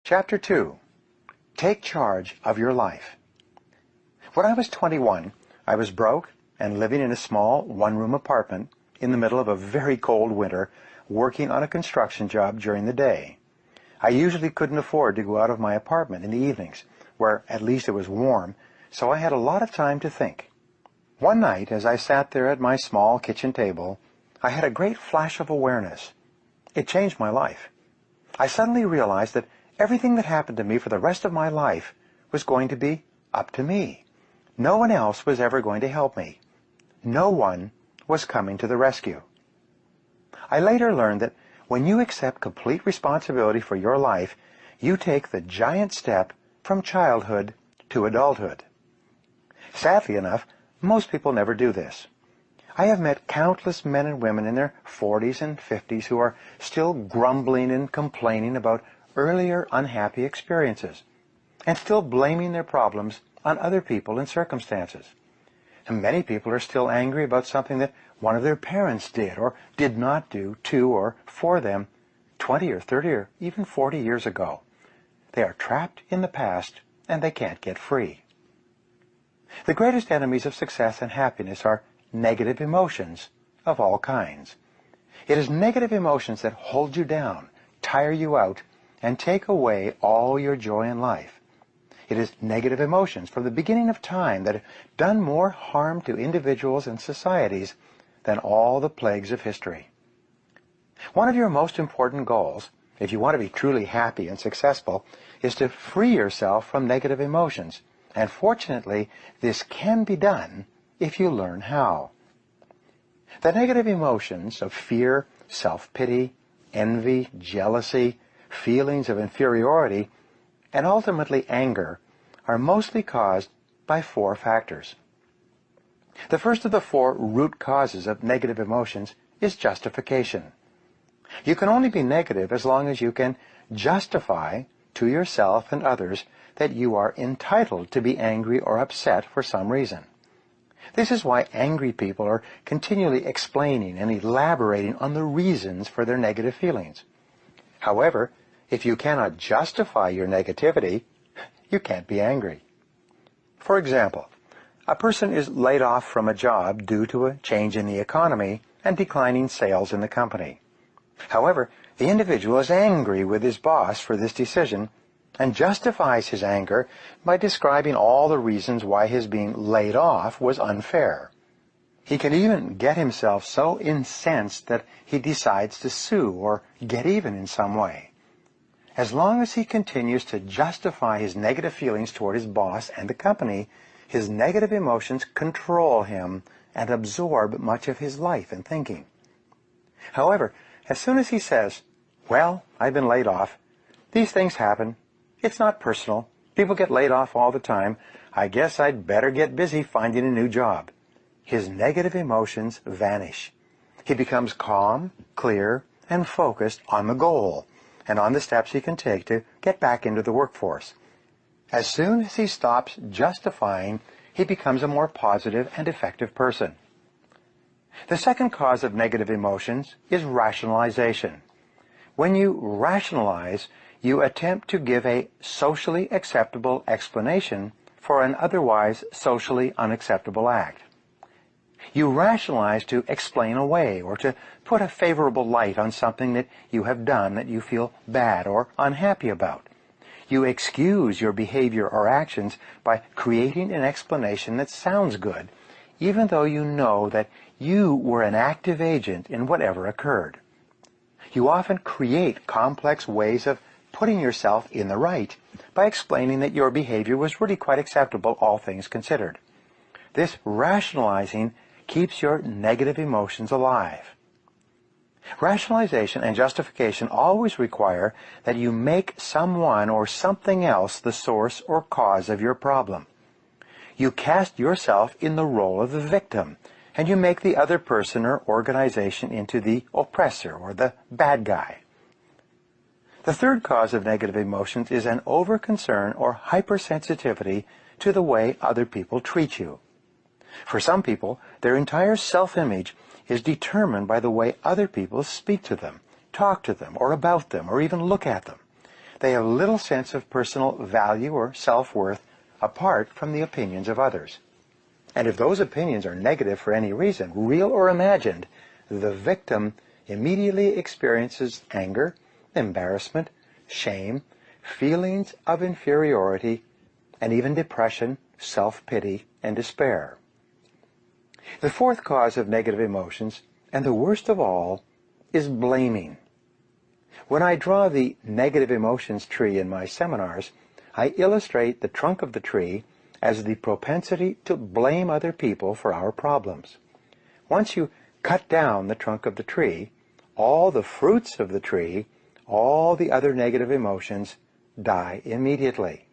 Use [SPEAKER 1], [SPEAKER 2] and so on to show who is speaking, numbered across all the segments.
[SPEAKER 1] Chapter 2. Take charge of your life. When I was 21, I was broke and living in a small one-room apartment in the middle of a very cold winter, working on a construction job during the day. I usually couldn't afford to go out of my apartment in the evenings, where at least it was warm, so I had a lot of time to think. One night, as I sat there at my small kitchen table, I had a great flash of awareness. It changed my life. I suddenly realized that everything that happened to me for the rest of my life was going to be up to me. No one else was ever going to help me. No one was coming to the rescue. I later learned that when you accept complete responsibility for your life, you take the giant step from childhood to adulthood. Sadly enough, most people never do this. I have met countless men and women in their 40s and 50s who are still grumbling and complaining about earlier unhappy experiences, and still blaming their problems on other people and circumstances. And many people are still angry about something that one of their parents did or did not do to or for them 20 or 30 or even 40 years ago. They are trapped in the past and they can't get free. The greatest enemies of success and happiness are negative emotions of all kinds. It is negative emotions that hold you down, tire you out, and take away all your joy in life. It is negative emotions from the beginning of time that have done more harm to individuals and societies than all the plagues of history. One of your most important goals, if you want to be truly happy and successful, is to free yourself from negative emotions. And fortunately, this can be done if you learn how. The negative emotions of fear, self-pity, envy, jealousy, feelings of inferiority, and ultimately anger are mostly caused by 4 factors. The first of the 4 root causes of negative emotions is justification. You can only be negative as long as you can justify to yourself and others that you are entitled to be angry or upset for some reason. This is why angry people are continually explaining and elaborating on the reasons for their negative feelings. However, if you cannot justify your negativity, you can't be angry. For example, a person is laid off from a job due to a change in the economy and declining sales in the company. However, the individual is angry with his boss for this decision and justifies his anger by describing all the reasons why his being laid off was unfair. He can even get himself so incensed that he decides to sue or get even in some way. As long as he continues to justify his negative feelings toward his boss and the company, his negative emotions control him and absorb much of his life and thinking. However, as soon as he says, "Well, I've been laid off. These things happen. It's not personal. People get laid off all the time. I guess I'd better get busy finding a new job," his negative emotions vanish. He becomes calm, clear, and focused on the goal and on the steps he can take to get back into the workforce. As soon as he stops justifying, he becomes a more positive and effective person. The second cause of negative emotions is rationalization. When you rationalize, you attempt to give a socially acceptable explanation for an otherwise socially unacceptable act. You rationalize to explain away or to put a favorable light on something that you have done that you feel bad or unhappy about. You excuse your behavior or actions by creating an explanation that sounds good, even though you know that you were an active agent in whatever occurred. You often create complex ways of putting yourself in the right by explaining that your behavior was really quite acceptable, all things considered. This rationalizing keeps your negative emotions alive. Rationalization and justification always require that you make someone or something else the source or cause of your problem. You cast yourself in the role of the victim, and you make the other person or organization into the oppressor or the bad guy. The third cause of negative emotions is an over-concern or hypersensitivity to the way other people treat you. For some people, their entire self-image is determined by the way other people speak to them, talk to them, or about them, or even look at them. They have little sense of personal value or self-worth apart from the opinions of others. And if those opinions are negative for any reason, real or imagined, the victim immediately experiences anger, embarrassment, shame, feelings of inferiority, and even depression, self-pity, and despair. The fourth cause of negative emotions, and the worst of all, is blaming. When I draw the negative emotions tree in my seminars, I illustrate the trunk of the tree as the propensity to blame other people for our problems. Once you cut down the trunk of the tree, all the fruits of the tree, all the other negative emotions, die immediately.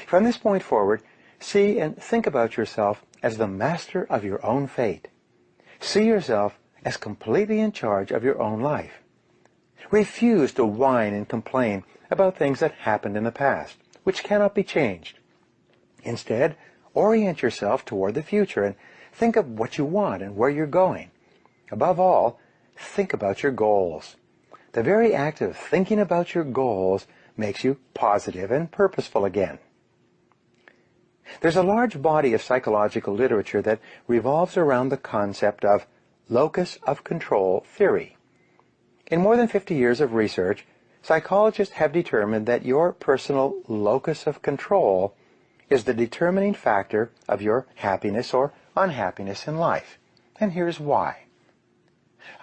[SPEAKER 1] From this point forward, see and think about yourself as the master of your own fate. See yourself as completely in charge of your own life. Refuse to whine and complain about things that happened in the past, which cannot be changed. Instead, orient yourself toward the future and think of what you want and where you're going. Above all, think about your goals. The very act of thinking about your goals makes you positive and purposeful again. There's a large body of psychological literature that revolves around the concept of locus of control theory. In more than 50 years of research, psychologists have determined that your personal locus of control is the determining factor of your happiness or unhappiness in life. And here's why.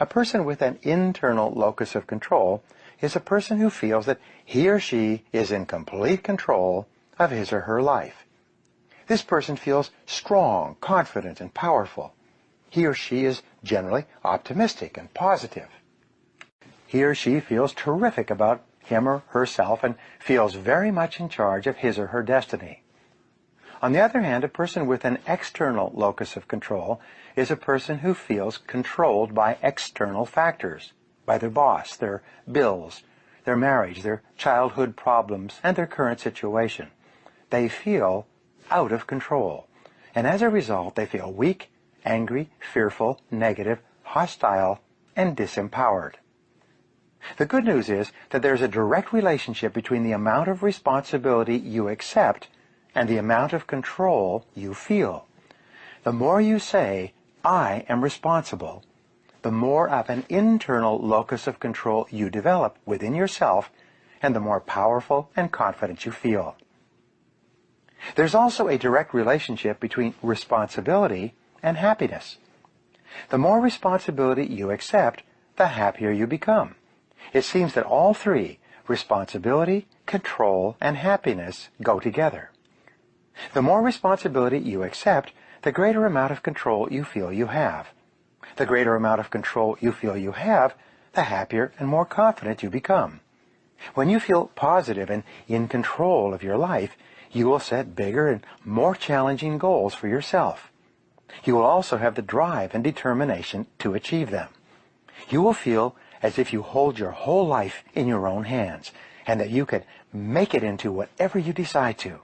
[SPEAKER 1] A person with an internal locus of control is a person who feels that he or she is in complete control of his or her life. This person feels strong, confident, and powerful. He or she is generally optimistic and positive. He or she feels terrific about him or herself and feels very much in charge of his or her destiny. On the other hand, a person with an external locus of control is a person who feels controlled by external factors, by their boss, their bills, their marriage, their childhood problems, and their current situation. They feel out of control, and as a result, they feel weak, angry, fearful, negative, hostile, and disempowered. The good news is that there's a direct relationship between the amount of responsibility you accept and the amount of control you feel. The more you say, I am responsible, the more of an internal locus of control you develop within yourself, and the more powerful and confident you feel. There's also a direct relationship between responsibility and happiness. The more responsibility you accept, the happier you become. It seems that all three, responsibility, control, and happiness, go together. The more responsibility you accept, the greater amount of control you feel you have. The greater amount of control you feel you have, the happier and more confident you become. When you feel positive and in control of your life, you will set bigger and more challenging goals for yourself. You will also have the drive and determination to achieve them. You will feel as if you hold your whole life in your own hands, and that you could make it into whatever you decide to.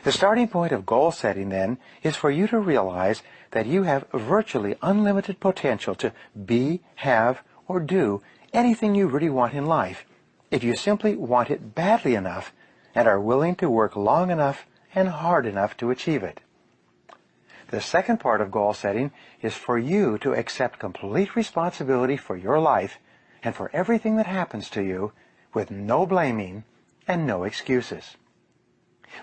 [SPEAKER 1] The starting point of goal setting, then, is for you to realize that you have virtually unlimited potential to be, have, or do anything you really want in life if you simply want it badly enough and are willing to work long enough and hard enough to achieve it. The second part of goal setting is for you to accept complete responsibility for your life and for everything that happens to you with no blaming and no excuses.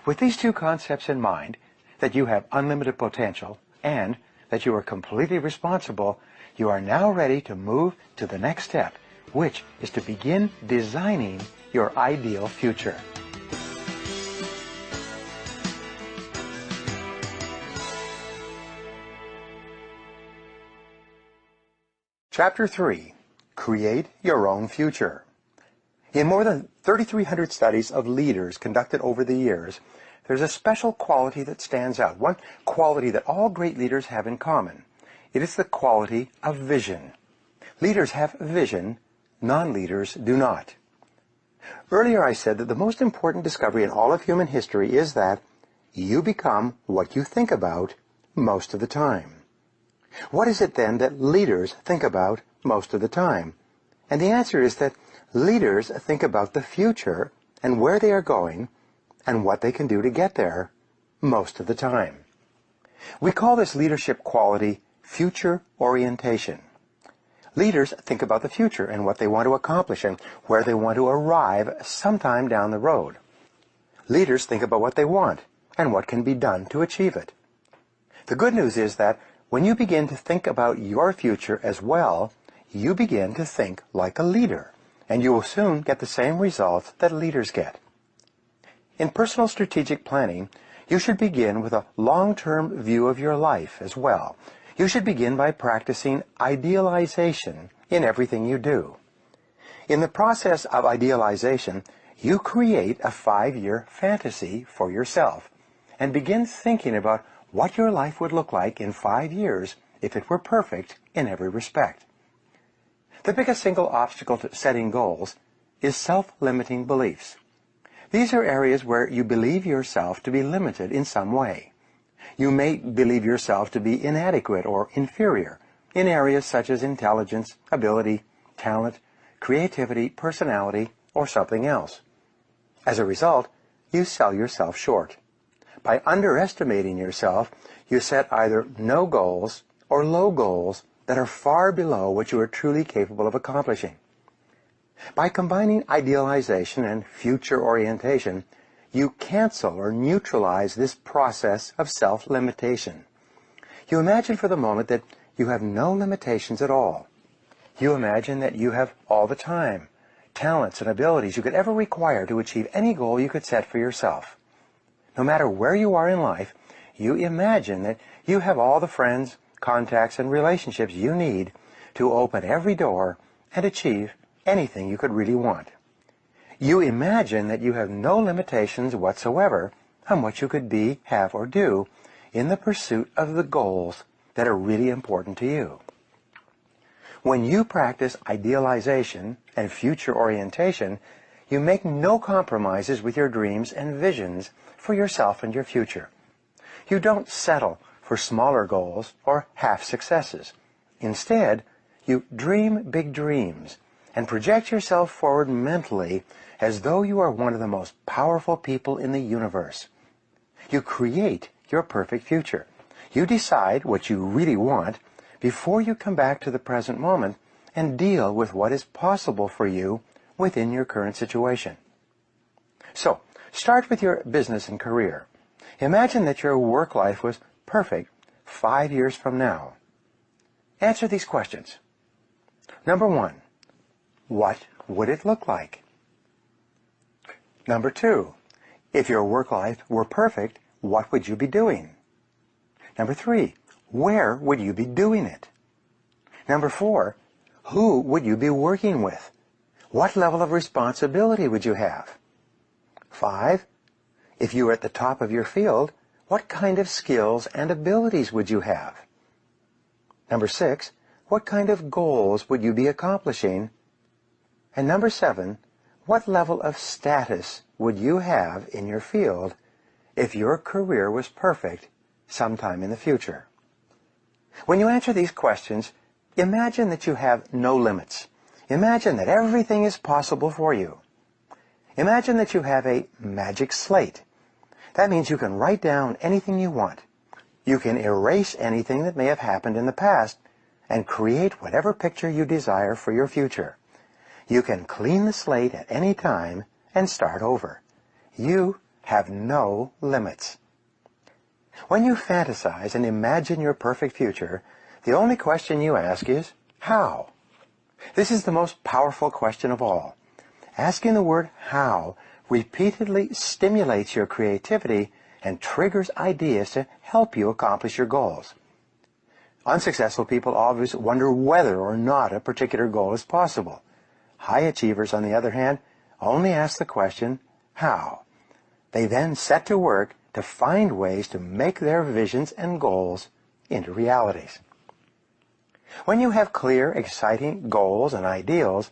[SPEAKER 1] With these two concepts in mind, that you have unlimited potential and that you are completely responsible, you are now ready to move to the next step, which is to begin designing your ideal future. Chapter 3. Create Your Own Future. In more than 3,300 studies of leaders conducted over the years, there's a special quality that stands out, one quality that all great leaders have in common. It is the quality of vision. Leaders have vision, non-leaders do not. Earlier I said that the most important discovery in all of human history is that you become what you think about most of the time. What is it then that leaders think about most of the time? And the answer is that Leaders think about the future and where they are going and what they can do to get there most of the time. We call this leadership quality future orientation. Leaders think about the future and what they want to accomplish and where they want to arrive sometime down the road. Leaders think about what they want and what can be done to achieve it. The good news is that when you begin to think about your future as well, you begin to think like a leader, and you will soon get the same results that leaders get. In personal strategic planning, you should begin with a long-term view of your life as well. You should begin by practicing idealization in everything you do. In the process of idealization, you create a 5-year fantasy for yourself and begin thinking about what your life would look like in 5 years if it were perfect in every respect. The biggest single obstacle to setting goals is self-limiting beliefs. These are areas where you believe yourself to be limited in some way. You may believe yourself to be inadequate or inferior in areas such as intelligence, ability, talent, creativity, personality, or something else. As a result, you sell yourself short. By underestimating yourself, you set either no goals or low goals that are far below what you are truly capable of accomplishing. By combining idealization and future orientation, you cancel or neutralize this process of self-limitation. You imagine for the moment that you have no limitations at all. You imagine that you have all the time, talents, and abilities you could ever require to achieve any goal you could set for yourself. No matter where you are in life, you imagine that you have all the friends, contacts, and relationships you need to open every door and achieve anything you could really want. You imagine that you have no limitations whatsoever on what you could be, have, or do in the pursuit of the goals that are really important to you. When you practice idealization and future orientation, you make no compromises with your dreams and visions for yourself and your future. You don't settle for smaller goals or half successes. Instead, you dream big dreams and project yourself forward mentally as though you are one of the most powerful people in the universe. You create your perfect future. You decide what you really want before you come back to the present moment and deal with what is possible for you within your current situation. So, start with your business and career. Imagine that your work life was perfect 5 years from now. Answer these questions. Number 1, what would it look like? Number 2, if your work life were perfect, what would you be doing? Number 3, where would you be doing it? Number 4, who would you be working with? What level of responsibility would you have? 5, if you were at the top of your field, what kind of skills and abilities would you have? Number 6, what kind of goals would you be accomplishing? And number 7, what level of status would you have in your field if your career was perfect sometime in the future? When you answer these questions, imagine that you have no limits. Imagine that everything is possible for you. Imagine that you have a magic slate. That means you can write down anything you want. You can erase anything that may have happened in the past and create whatever picture you desire for your future. You can clean the slate at any time and start over. You have no limits. When you fantasize and imagine your perfect future, the only question you ask is, how? This is the most powerful question of all. Asking the word how repeatedly stimulates your creativity and triggers ideas to help you accomplish your goals. Unsuccessful people always wonder whether or not a particular goal is possible. High achievers, on the other hand, only ask the question, how? They then set to work to find ways to make their visions and goals into realities. When you have clear, exciting goals and ideals,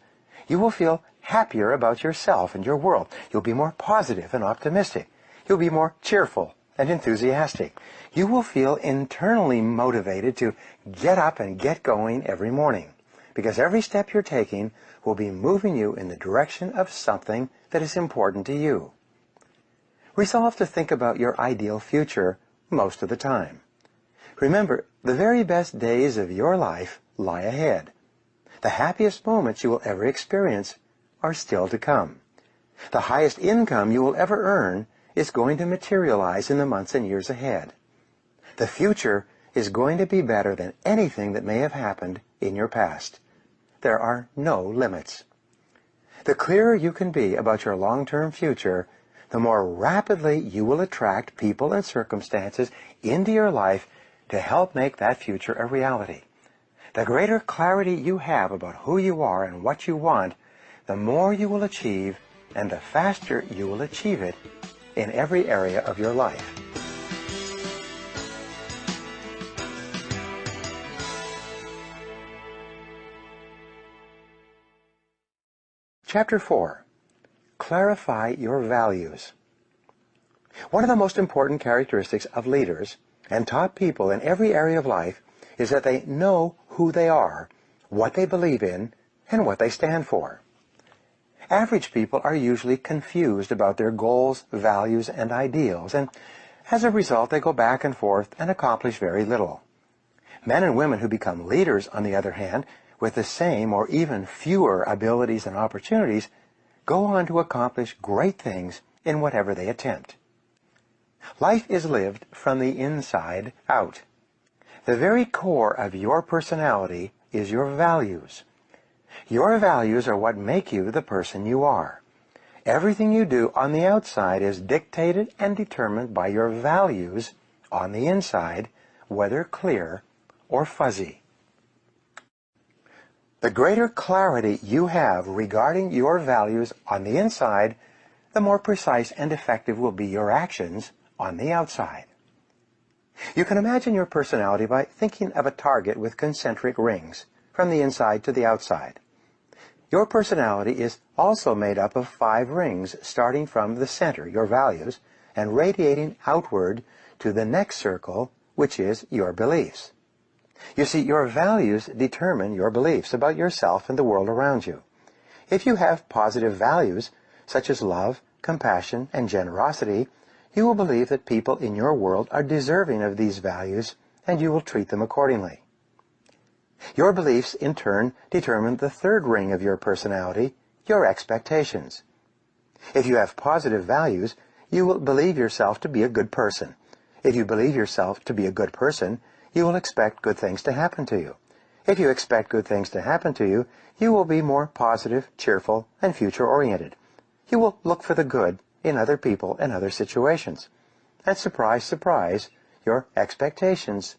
[SPEAKER 1] you will feel happier about yourself and your world. You'll be more positive and optimistic. You'll be more cheerful and enthusiastic. You will feel internally motivated to get up and get going every morning because every step you're taking will be moving you in the direction of something that is important to you. Resolve to think about your ideal future most of the time. Remember, the very best days of your life lie ahead. The happiest moments you will ever experience are still to come. The highest income you will ever earn is going to materialize in the months and years ahead. The future is going to be better than anything that may have happened in your past. There are no limits. The clearer you can be about your long-term future, the more rapidly you will attract people and circumstances into your life to help make that future a reality. The greater clarity you have about who you are and what you want, the more you will achieve, and the faster you will achieve it in every area of your life. Chapter 4. Clarify your values. One of the most important characteristics of leaders and top people in every area of life is that they know who they are, what they believe in, and what they stand for. Average people are usually confused about their goals, values, and ideals, and as a result they go back and forth and accomplish very little. Men and women who become leaders, on the other hand, with the same or even fewer abilities and opportunities, go on to accomplish great things in whatever they attempt. Life is lived from the inside out. The very core of your personality is your values. Your values are what make you the person you are. Everything you do on the outside is dictated and determined by your values on the inside, whether clear or fuzzy. The greater clarity you have regarding your values on the inside, the more precise and effective will be your actions on the outside. You can imagine your personality by thinking of a target with concentric rings, from the inside to the outside. Your personality is also made up of 5 rings starting from the center, your values, and radiating outward to the next circle, which is your beliefs. You see, your values determine your beliefs about yourself and the world around you. If you have positive values, such as love, compassion, and generosity, you will believe that people in your world are deserving of these values, and you will treat them accordingly. Your beliefs, in turn, determine the 3rd ring of your personality, your expectations. If you have positive values, you will believe yourself to be a good person. If you believe yourself to be a good person, you will expect good things to happen to you. If you expect good things to happen to you, you will be more positive, cheerful, and future-oriented. You will look for the good in other people and other situations. And surprise, surprise, your expectations